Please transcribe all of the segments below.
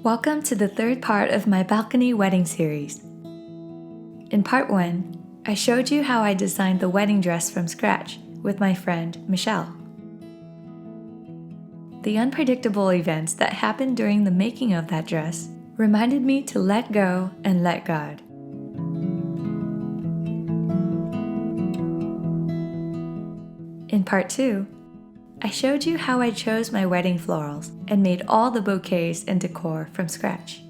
Welcome to the third part of my balcony wedding series. In part 1, I showed you how I designed the wedding dress from scratch with my friend Michelle. The unpredictable events that happened during the making of that dress reminded me to let go and let God. In part 2, I showed you how I chose my wedding florals and made all the bouquets and decor from scratch.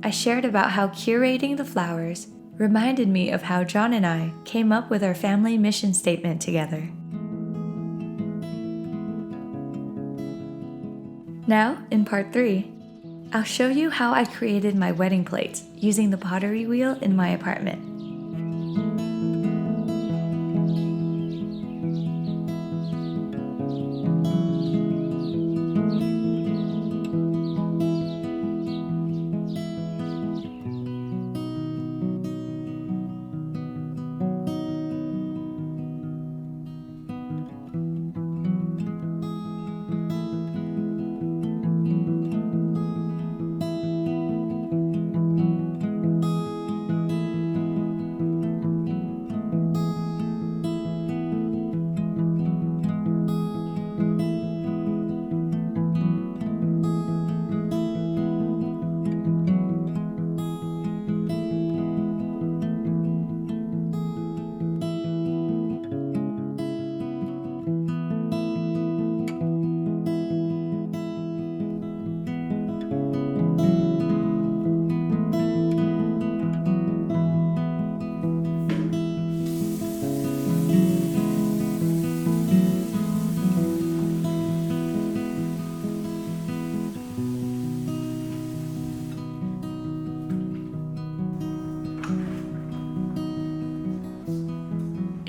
I shared about how curating the flowers reminded me of how John and I came up with our family mission statement together. Now, in part 3, I'll show you how I created my wedding plates using the pottery wheel in my apartment.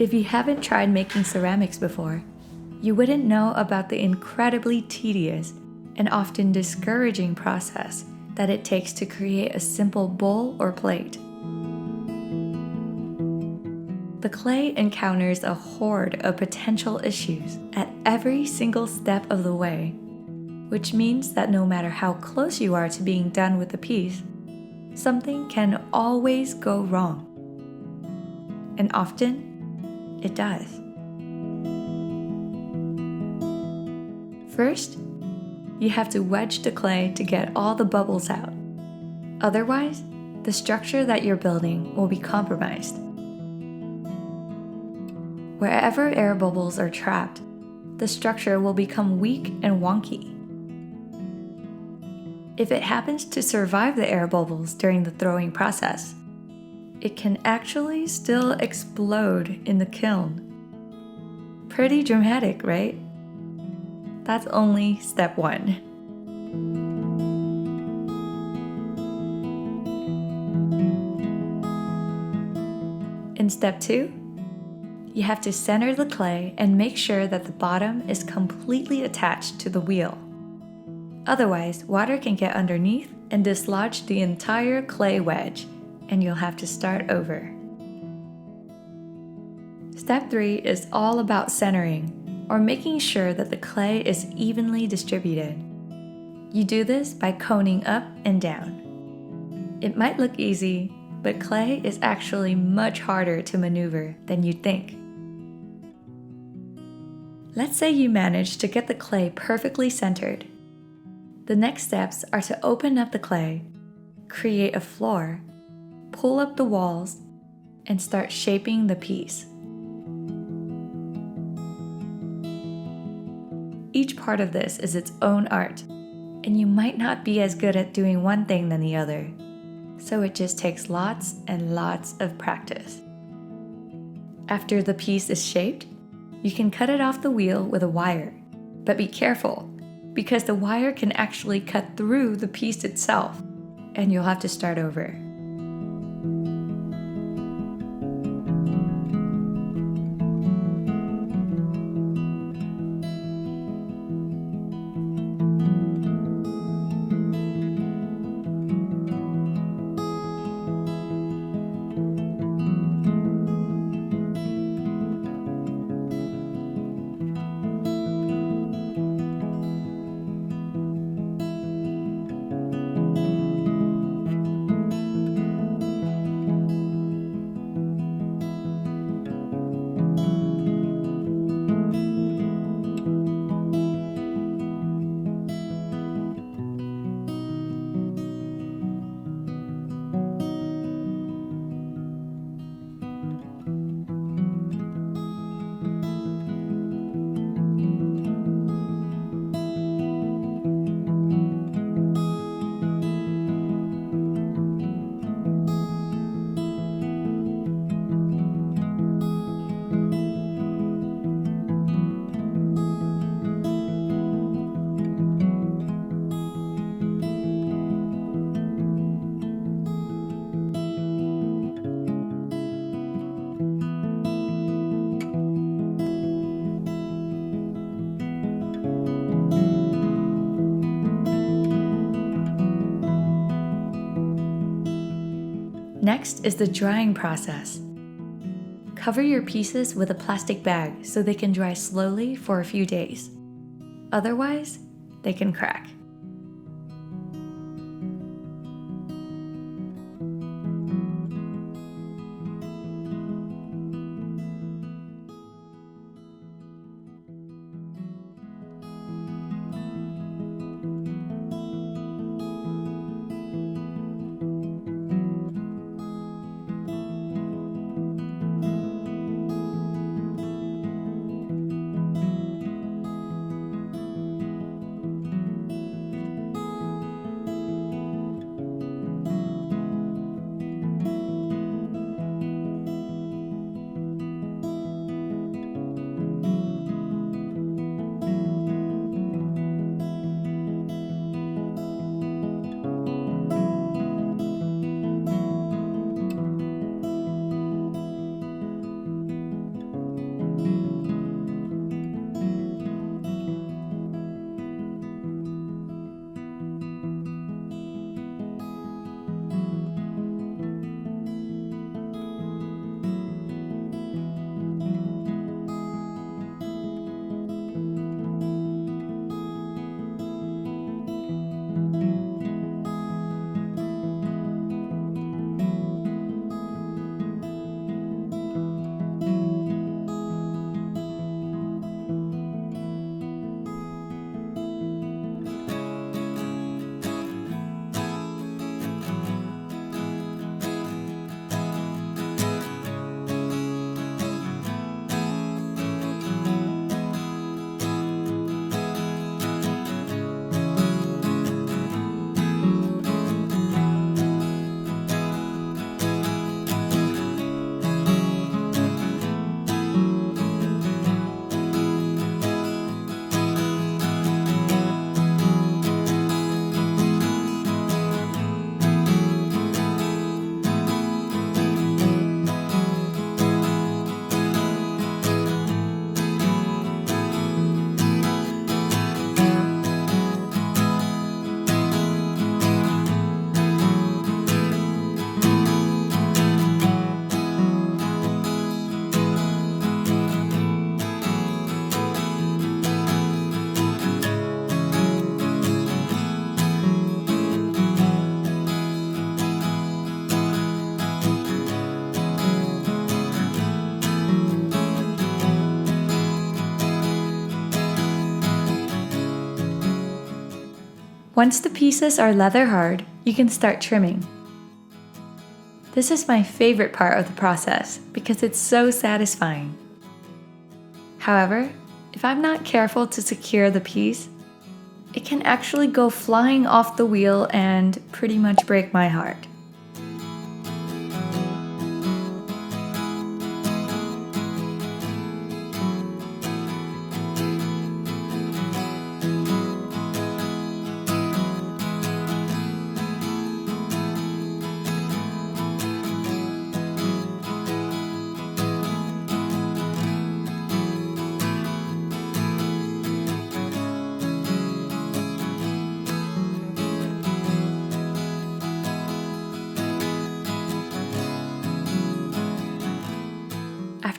If you haven't tried making ceramics before, you wouldn't know about the incredibly tedious and often discouraging process that it takes to create a simple bowl or plate. The clay encounters a horde of potential issues at every single step of the way, which means that no matter how close you are to being done with the piece, something can always go wrong. And often, it does. First, you have to wedge the clay to get all the bubbles out. Otherwise, the structure that you're building will be compromised. Wherever air bubbles are trapped, the structure will become weak and wonky. If it happens to survive the air bubbles during the throwing process, it can actually still explode in the kiln. Pretty dramatic, right? That's only step 1. In step 2, you have to center the clay and make sure that the bottom is completely attached to the wheel. Otherwise, water can get underneath and dislodge the entire clay wedge, and you'll have to start over. Step 3 is all about centering, or making sure that the clay is evenly distributed. You do this by coning up and down. It might look easy, but clay is actually much harder to maneuver than you'd think. Let's say you manage to get the clay perfectly centered. The next steps are to open up the clay, create a floor, pull up the walls, and start shaping the piece. Each part of this is its own art, and you might not be as good at doing one thing than the other, so it just takes lots and lots of practice. After the piece is shaped, you can cut it off the wheel with a wire, but be careful, because the wire can actually cut through the piece itself, and you'll have to start over. Next is the drying process. Cover your pieces with a plastic bag so they can dry slowly for a few days. Otherwise, they can crack. Once the pieces are leather hard, you can start trimming. This is my favorite part of the process because it's so satisfying. However, if I'm not careful to secure the piece, it can actually go flying off the wheel and pretty much break my heart.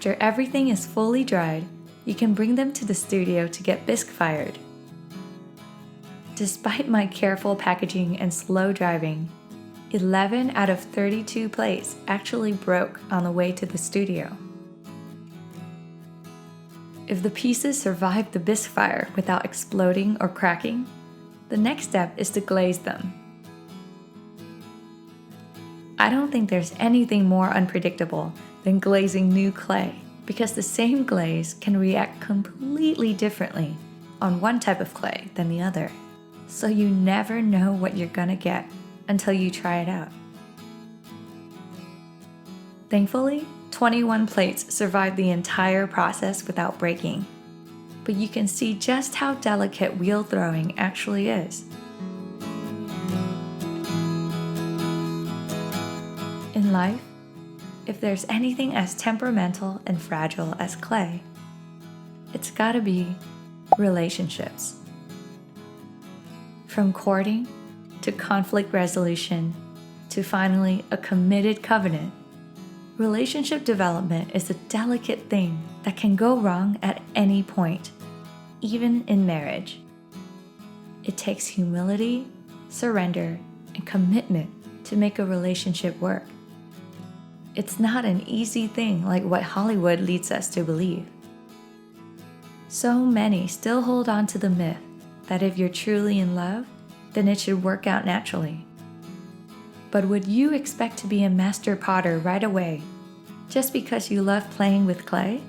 After everything is fully dried, you can bring them to the studio to get bisque fired. Despite my careful packaging and slow driving, 11 out of 32 plates actually broke on the way to the studio. If the pieces survive the bisque fire without exploding or cracking, the next step is to glaze them. I don't think there's anything more unpredictable than glazing new clay, because the same glaze can react completely differently on one type of clay than the other. So you never know what you're gonna get until you try it out. Thankfully, 21 plates survived the entire process without breaking, but you can see just how delicate wheel throwing actually is. In life, if there's anything as temperamental and fragile as clay, it's gotta be relationships. From courting, to conflict resolution, to finally a committed covenant. Relationship development is a delicate thing that can go wrong at any point, even in marriage. It takes humility, surrender, and commitment to make a relationship work. It's not an easy thing like what Hollywood leads us to believe. So many still hold on to the myth that if you're truly in love, then it should work out naturally. But would you expect to be a master potter right away just because you love playing with clay?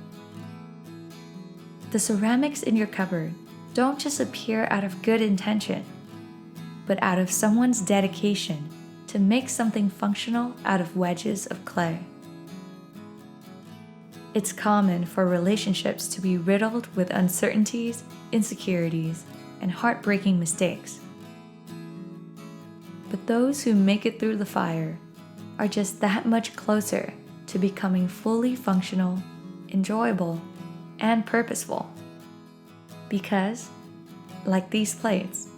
The ceramics in your cupboard don't just appear out of good intention, but out of someone's dedication to make something functional out of wedges of clay. It's common for relationships to be riddled with uncertainties, insecurities, and heartbreaking mistakes. But those who make it through the fire are just that much closer to becoming fully functional, enjoyable, and purposeful. Because, like these plates,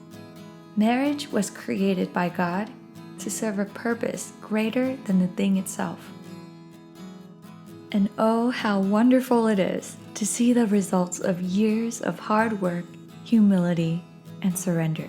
marriage was created by God to serve a purpose greater than the thing itself. And oh, how wonderful it is to see the results of years of hard work, humility, and surrender.